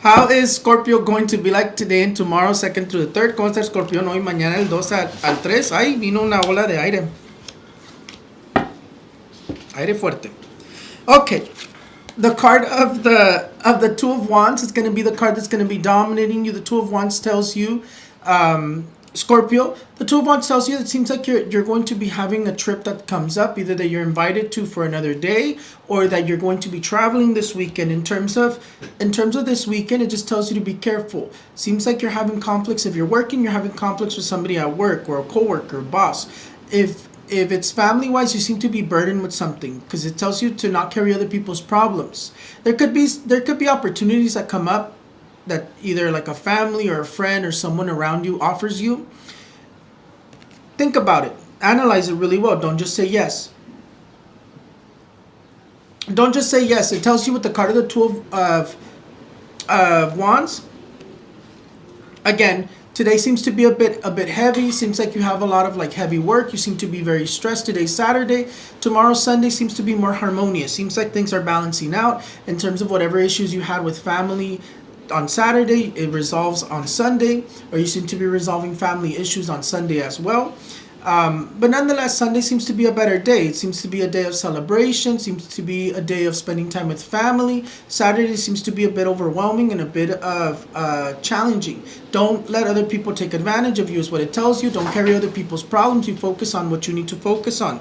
How is Scorpio going to be like today and tomorrow, 2nd to the 3rd? ¿Cómo está Scorpio hoy, mañana, el 2 al 3? Ay, vino una ola de aire. Aire fuerte. Okay. The card of the Two of Wands is going to be the card that's going to be dominating you. The Two of Wands tells you, Scorpio, the Two of Wands tells you it seems like you're going to be having a trip that comes up, either that you're invited to for another day or that you're going to be traveling this weekend. In terms of this weekend, it just tells you to be careful. Seems like you're having conflicts. If you're working, you're having conflicts with somebody at work or a coworker, boss. If it's family-wise, you seem to be burdened with something because it tells you to not carry other people's problems. There could be opportunities that come up that either like a family or a friend or someone around you offers you. Think about it. Analyze it really well. Don't just say yes. Don't just say yes. It tells you with the card of the Two of Wands. Again, today seems to be a bit heavy. Seems like you have a lot of like heavy work. You seem to be very stressed. Today's Saturday. Tomorrow, Sunday, seems to be more harmonious. Seems like things are balancing out in terms of whatever issues you had with family on Saturday, it resolves on Sunday, or you seem to be resolving family issues on Sunday as well. But nonetheless, Sunday seems to be a better day. It seems to be a day of celebration, seems to be a day of spending time with family. Saturday seems to be a bit overwhelming and a bit of challenging. Don't let other people take advantage of you is what it tells you. Don't carry other people's problems. You focus on what you need to focus on.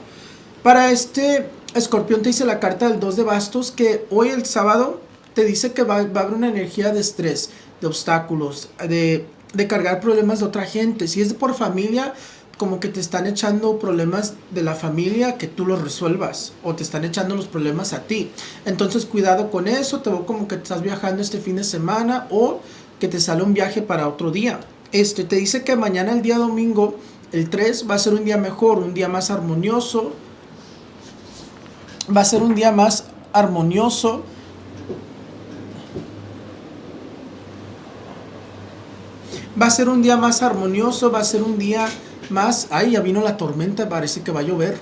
Para Escorpión te dice la carta del 2 de bastos que hoy el sábado te dice que va a haber una energía de estrés, de obstáculos, de cargar problemas de otra gente. Si es por familia, como que te están echando problemas de la familia que tú los resuelvas o te están echando los problemas a ti. Entonces cuidado con eso. Te veo como que estás viajando este fin de semana o que te sale un viaje para otro día. Te dice que mañana, el día domingo, el 3, va a ser un día mejor, un día más armonioso. Va a ser un día más armonioso. Va a ser un día más armonioso, va a ser un día más... Ay, ya vino la tormenta, parece que va a llover.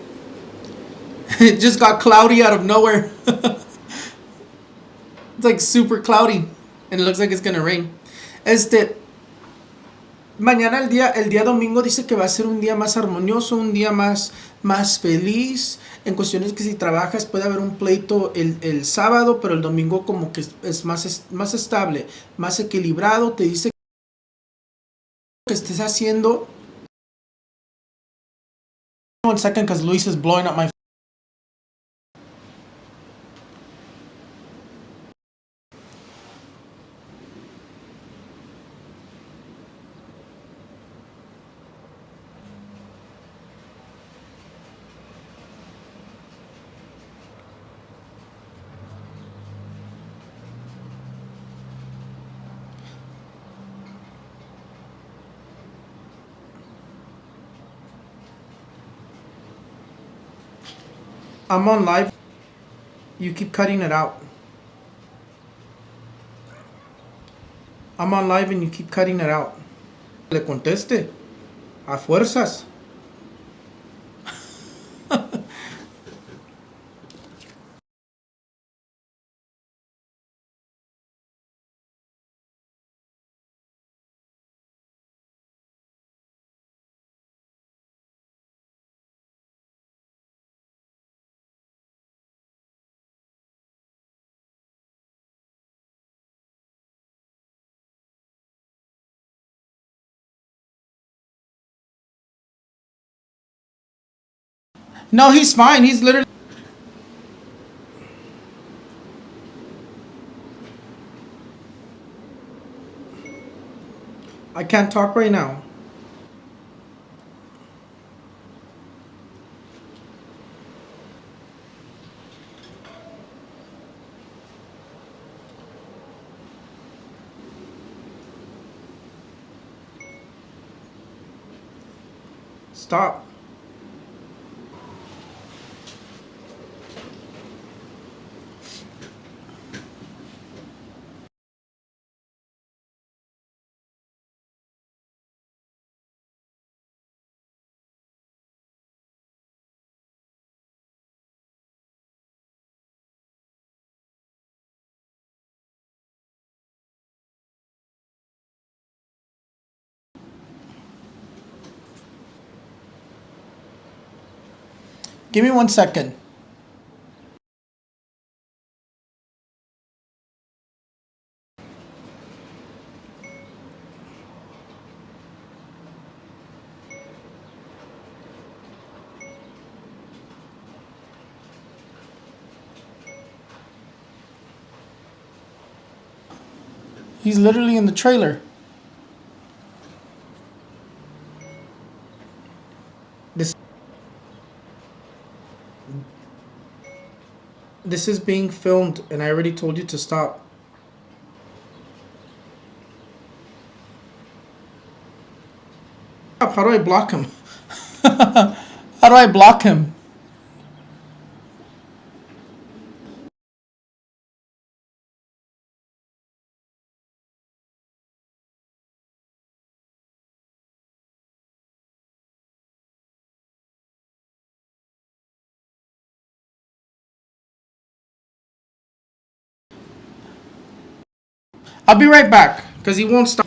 It just got cloudy out of nowhere. It's like super cloudy. And it looks like it's gonna rain. Mañana el día domingo dice que va a ser un día más armonioso, un día más feliz. En cuestiones que si trabajas puede haber un pleito el sábado, pero el domingo como que es más estable, más equilibrado. Te dice que estés haciendo. 1 second, because Luis is blowing up my. I'm on live. You keep cutting it out. I'm on live and you keep cutting it out. Le conteste. A fuerzas. No, he's fine. He's literally... I can't talk right now. Stop. Give me 1 second. He's literally in the trailer. This is being filmed, and I already told you to stop. How do I block him? How do I block him? I'll be right back, because he won't stop.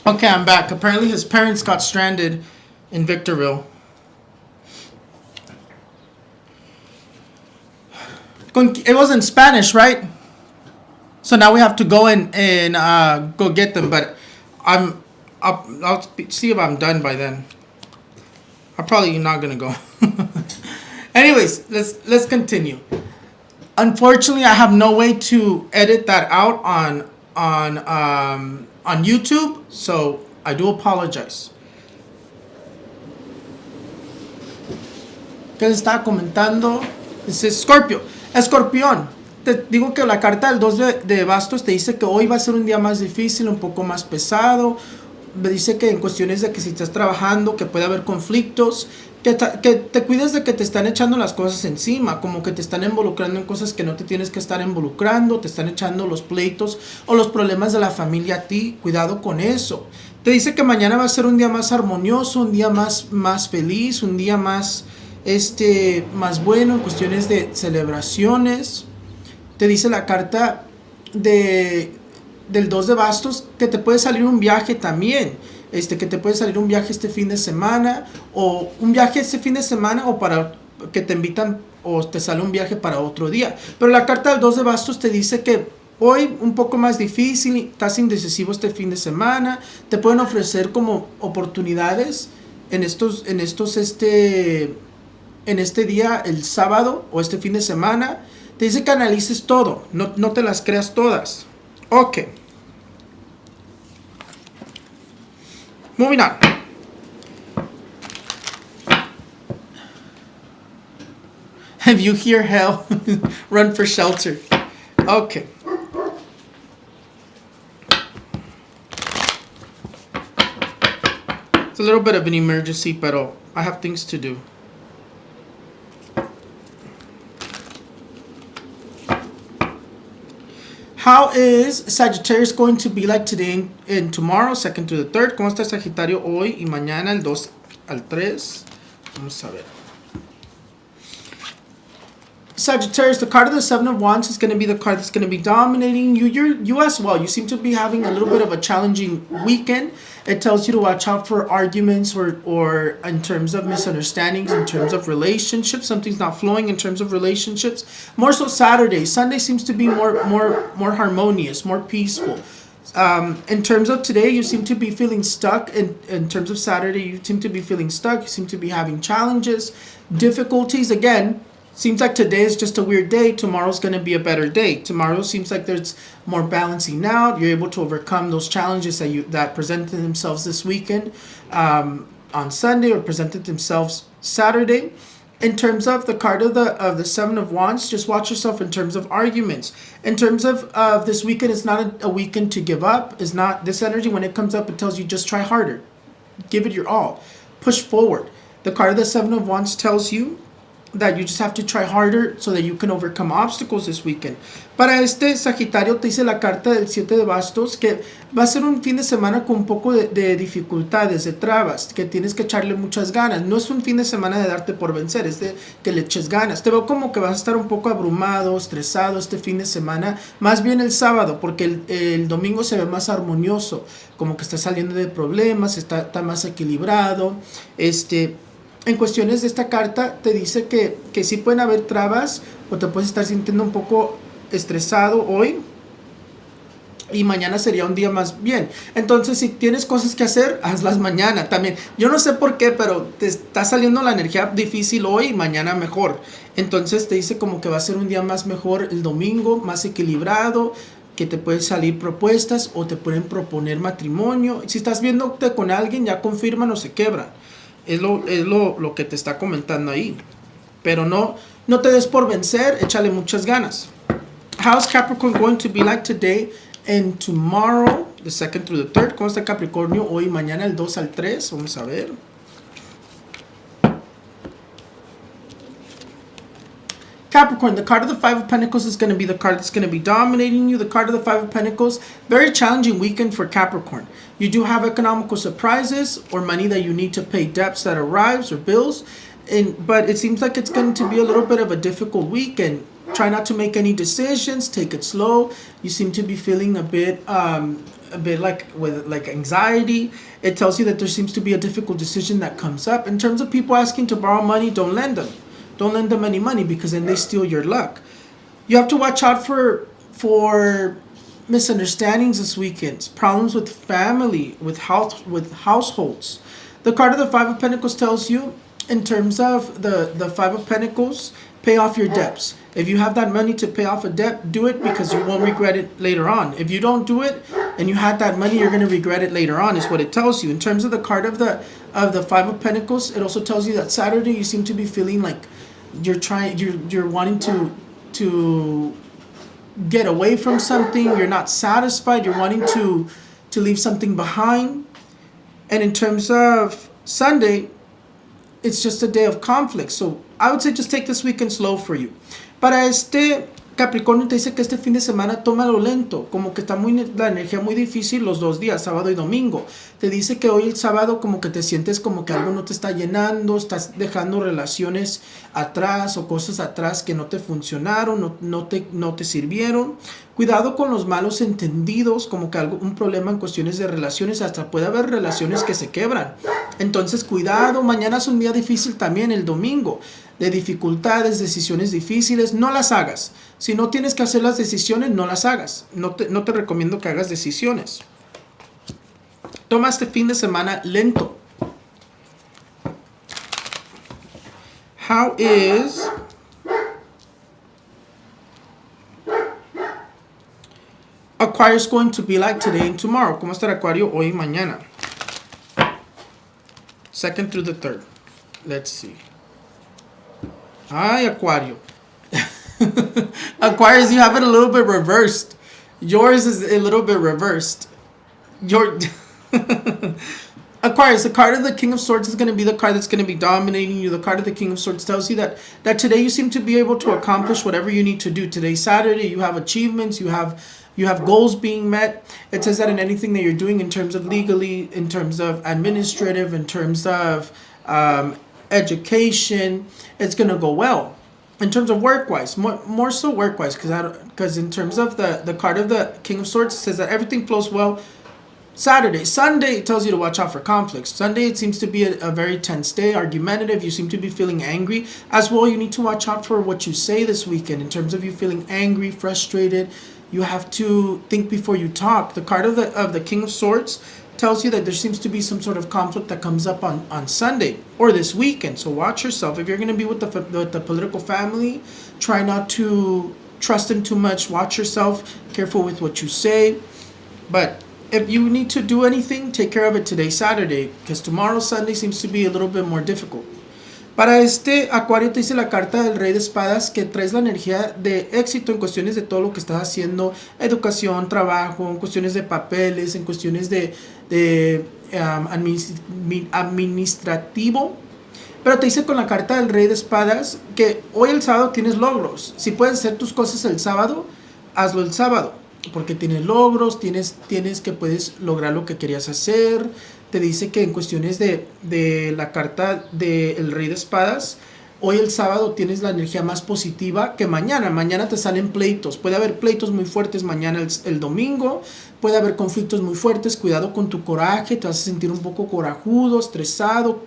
Okay, I'm back. Apparently his parents got stranded in Victorville. It was in Spanish, right? So now we have to go and go get them. But I'll see if I'm done by then. I'm probably not gonna go. Anyways, let's continue. Unfortunately, I have no way to edit that out on YouTube, so I do apologize. ¿Qué le estaba comentando? Dice Scorpio, Escorpión. Te digo que la carta del 2 de bastos te dice que hoy va a ser un día más difícil, un poco más pesado. Me dice que en cuestiones de que si estás trabajando, que puede haber conflictos, que te cuides de que te están echando las cosas encima, como que te están involucrando en cosas que no te tienes que estar involucrando, te están echando los pleitos o los problemas de la familia a ti, cuidado con eso. Te dice que mañana va a ser un día más armonioso, un día más feliz, un día más, más bueno en cuestiones de celebraciones. Te dice la carta del 2 de bastos que te puede salir un viaje también. Que te puede salir un viaje este fin de semana, o un viaje este fin de semana, o para que te invitan, o te sale un viaje para otro día. Pero la carta del 2 de bastos te dice que hoy un poco más difícil, estás indecisivo este fin de semana, te pueden ofrecer como oportunidades en este día, el sábado o este fin de semana. Te dice que analices todo, no te las creas todas. Ok. Moving on. If you hear hell, run for shelter. Okay. It's a little bit of an emergency, pero I have things to do. How is Sagittarius going to be like today and tomorrow, 2nd to the 3rd? ¿Cómo está Sagitario hoy y mañana, el 2 al 3? Vamos a ver. Sagittarius, the card of the 7 of Wands is going to be the card that's going to be dominating you. You as well. You seem to be having a little bit of a challenging weekend. It tells you to watch out for arguments or in terms of misunderstandings, in terms of relationships. Something's not flowing in terms of relationships. More so Saturday. Sunday seems to be more harmonious, more peaceful. In terms of today, you seem to be feeling stuck. In terms of Saturday, you seem to be feeling stuck. You seem to be having challenges, difficulties. Again, seems like today is just a weird day. Tomorrow's going to be a better day. Tomorrow seems like there's more balancing out. You're able to overcome those challenges that presented themselves this weekend on Sunday or presented themselves Saturday. In terms of the card of the 7 of Wands, just watch yourself in terms of arguments. In terms of this weekend, it's not a weekend to give up. It's not this energy. When it comes up, it tells you just try harder. Give it your all. Push forward. The card of the 7 of Wands tells you that you just have to try harder so that you can overcome obstacles this weekend. Para Sagitario te dice la carta del 7 de bastos que va a ser un fin de semana con un poco de dificultades, de trabas, que tienes que echarle muchas ganas. No es un fin de semana de darte por vencer, es de que le eches ganas. Te veo como que vas a estar un poco abrumado, estresado este fin de semana, más bien el sábado, porque el domingo se ve más armonioso, como que está saliendo de problemas, está más equilibrado. En cuestiones de esta carta te dice que sí pueden haber trabas o te puedes estar sintiendo un poco estresado hoy y mañana sería un día más bien. Entonces, si tienes cosas que hacer, hazlas mañana también. Yo no sé por qué, pero te está saliendo la energía difícil hoy y mañana mejor. Entonces te dice como que va a ser un día más mejor el domingo, más equilibrado, que te pueden salir propuestas o te pueden proponer matrimonio. Si estás viéndote con alguien, ya confirman o se quebran. Es lo que te está comentando ahí. Pero no te des por vencer, échale muchas ganas. How's Capricorn going to be like today and tomorrow, the 2nd through the 3rd? ¿Cómo está Capricornio hoy y mañana, el 2 al 3? Vamos a ver. Capricorn, the card of the 5 of Pentacles is going to be the card that's going to be dominating you. The card of the 5 of Pentacles, very challenging weekend for Capricorn. You do have economical surprises or money that you need to pay debts that arrives or bills. But it seems like it's going to be a little bit of a difficult weekend. Try not to make any decisions. Take it slow. You seem to be feeling a bit like anxiety. It tells you that there seems to be a difficult decision that comes up. In terms of people asking to borrow money, don't lend them. Don't lend them any money because then they steal your luck. You have to watch out for misunderstandings this weekend. Problems with family, with households. The card of the 5 of Pentacles tells you, in terms of the 5 of Pentacles, pay off your debts. If you have that money to pay off a debt, do it because you won't regret it later on. If you don't do it and you had that money, you're going to regret it later on, is what it tells you. In terms of the card of the 5 of Pentacles, it also tells you that Saturday you seem to be feeling like you're wanting to get away from something. You're not satisfied. You're wanting to leave something behind. And in terms of Sunday, it's just a day of conflict. So I would say just take this weekend slow for you. Para este Capricornio te dice que este fin de semana tómalo lento, como que está la energía muy difícil los 2 días, sábado y domingo. Te dice que hoy el sábado como que te sientes como que algo no te está llenando, estás dejando relaciones atrás o cosas atrás que no te funcionaron, no te sirvieron. Cuidado con los malos entendidos, como que un problema en cuestiones de relaciones, hasta puede haber relaciones que se quebran. Entonces cuidado, mañana es un día difícil también, el domingo, de dificultades, decisiones difíciles, no las hagas. Si no tienes que hacer las decisiones, no las hagas. No te recomiendo que hagas decisiones. Toma este fin de semana lento. How is Aquarius going to be like today and tomorrow? ¿Cómo estará Acuario hoy y mañana? 2nd through the 3rd. Let's see. Ay, Aquario. Aquarius, you have it a little bit reversed. Yours is a little bit reversed. Aquarius, the card of the King of Swords is going to be the card that's going to be dominating you. The card of the King of Swords tells you that today you seem to be able to accomplish whatever you need to do. Today's Saturday, you have achievements, you have goals being met. It says that in anything that you're doing in terms of legally, in terms of administrative, in terms of education, it's going to go well. In terms of work-wise, more so work-wise, because in terms of the card of the King of Swords, it says that everything flows well. Saturday. Sunday, it tells you to watch out for conflicts. Sunday, it seems to be a very tense day, argumentative. You seem to be feeling angry. As well, you need to watch out for what you say this weekend in terms of you feeling angry, frustrated. You have to think before you talk. The card of the King of Swords tells you that there seems to be some sort of conflict that comes up on Sunday or this weekend. So watch yourself. If you're going to be with the political family, try not to trust them too much. Watch yourself. Careful with what you say. But if you need to do anything, take care of it today, Saturday, because tomorrow, Sunday, seems to be a little bit more difficult. Para este Acuario te dice la carta del Rey de Espadas que traes la energía de éxito en cuestiones de todo lo que estás haciendo, educación, trabajo, en cuestiones de papeles, en cuestiones de administrativo. Pero te dice con la carta del Rey de Espadas que hoy el sábado tienes logros. Si puedes hacer tus cosas el sábado, hazlo el sábado, porque tienes logros, tienes que puedes lograr lo que querías hacer. Te dice que en cuestiones de la carta del Rey de Espadas, hoy el sábado tienes la energía más positiva que mañana. Mañana te salen pleitos. Puede haber pleitos muy fuertes mañana el domingo. Puede haber conflictos muy fuertes. Cuidado con tu coraje. Te vas a sentir un poco corajudo, estresado.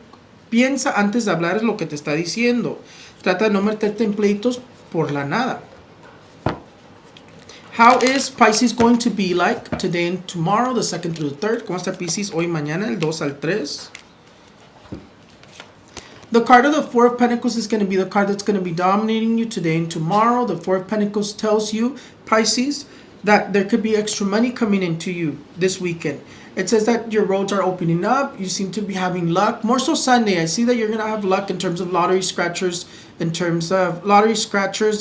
Piensa antes de hablar lo que te está diciendo. Trata de no meterte en pleitos por la nada. How is Pisces going to be like today and tomorrow, the 2nd through the 3rd? ¿Cómo está Pisces hoy y mañana, el 2 al 3? The card of the Four of Pentacles is going to be the card that's going to be dominating you today and tomorrow. The Four of Pentacles tells you, Pisces, that there could be extra money coming into you this weekend. It says that your roads are opening up. You seem to be having luck. More so Sunday. I see that you're going to have luck in terms of lottery scratchers,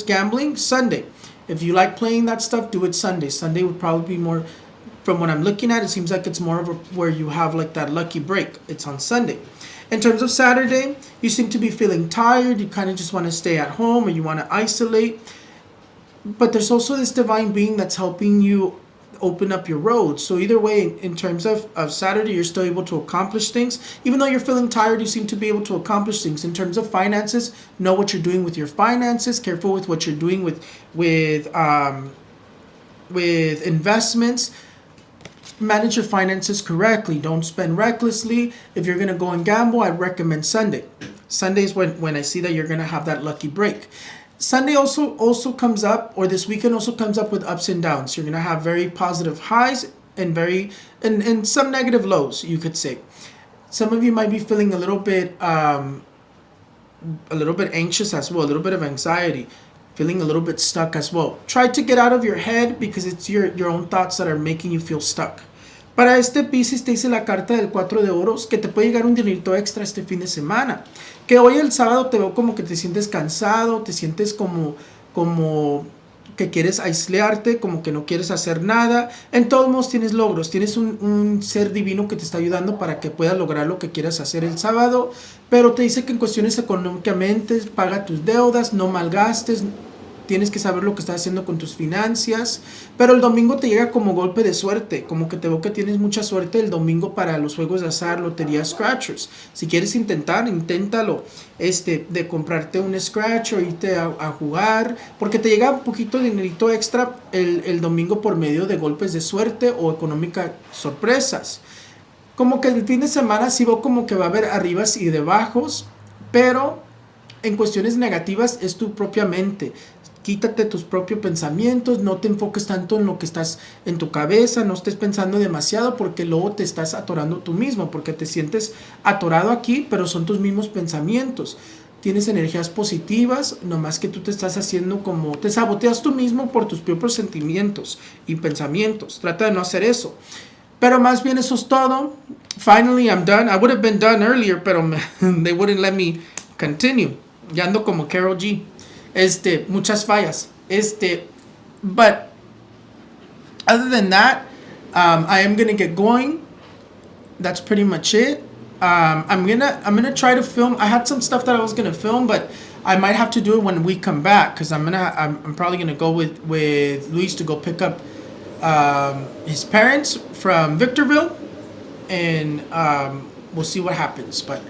gambling, Sunday. If you like playing that stuff, do it Sunday. Sunday would probably be more, from what I'm looking at, it seems like it's more of where you have like that lucky break. It's on Sunday. In terms of Saturday, you seem to be feeling tired. You kind of just want to stay at home or you want to isolate. But there's also this divine being that's helping you open up your road. So either way, in terms of Saturday, you're still able to accomplish things. Even though you're feeling tired, you seem to be able to accomplish things. In terms of finances, know what you're doing with your finances. Careful with what you're doing with investments. Manage your finances correctly. Don't spend recklessly. If you're going to go and gamble, I'd recommend Sunday. Sunday is when I see that you're going to have that lucky break. Sunday also comes up, or this weekend also comes up with ups and downs. You're going to have very positive highs and some negative lows, you could say. Some of you might be feeling a little bit anxious as well, a little bit of anxiety, feeling a little bit stuck as well. Try to get out of your head because it's your own thoughts that are making you feel stuck. Para este Piscis te dice la carta del 4 de oros que te puede llegar un dinerito extra este fin de semana. Que hoy el sábado te veo como que te sientes cansado, te sientes como que quieres aislarte, como que no quieres hacer nada. En todos modos tienes logros, tienes un ser divino que te está ayudando para que puedas lograr lo que quieras hacer el sábado, pero te dice que en cuestiones económicamente paga tus deudas, no malgastes, tienes que saber lo que estás haciendo con tus finanzas, pero el domingo te llega como golpe de suerte, como que te veo que tienes mucha suerte el domingo para los juegos de azar, lotería, scratchers. Si quieres inténtalo, de comprarte un scratcher, irte a jugar, porque te llega un poquito de dinerito extra el domingo por medio de golpes de suerte o económicas sorpresas. Como que el fin de semana sí veo como que va a haber arribas y debajos, pero en cuestiones negativas es tu propia mente. Quítate tus propios pensamientos, no te enfoques tanto en lo que estás en tu cabeza, no estés pensando demasiado porque luego te estás atorando tú mismo, porque te sientes atorado aquí, pero son tus mismos pensamientos. Tienes energías positivas, nomás que tú te estás haciendo como, te saboteas tú mismo por tus propios sentimientos y pensamientos. Trata de no hacer eso. Pero más bien eso es todo. Finally I'm done. I would have been done earlier, pero they wouldn't let me continue. Ya ando como Karol G. Muchas fallas. But other than that, I am gonna get going. That's pretty much it. I'm gonna try to film. I had some stuff that I was gonna film, but I might have to do it when we come back because I'm probably gonna go with Luis to go pick up his parents from Victorville, and we'll see what happens. But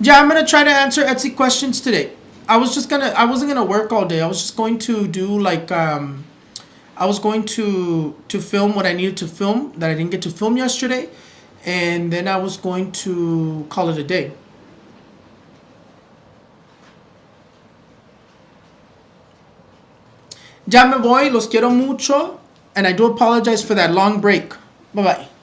yeah, I'm gonna try to answer Etsy questions today. I wasn't gonna work all day. I was just going to do like I was going to film what I needed to film that I didn't get to film yesterday, and then I was going to call it a day. Ya me voy, los quiero mucho, and I do apologize for that long break. Bye bye.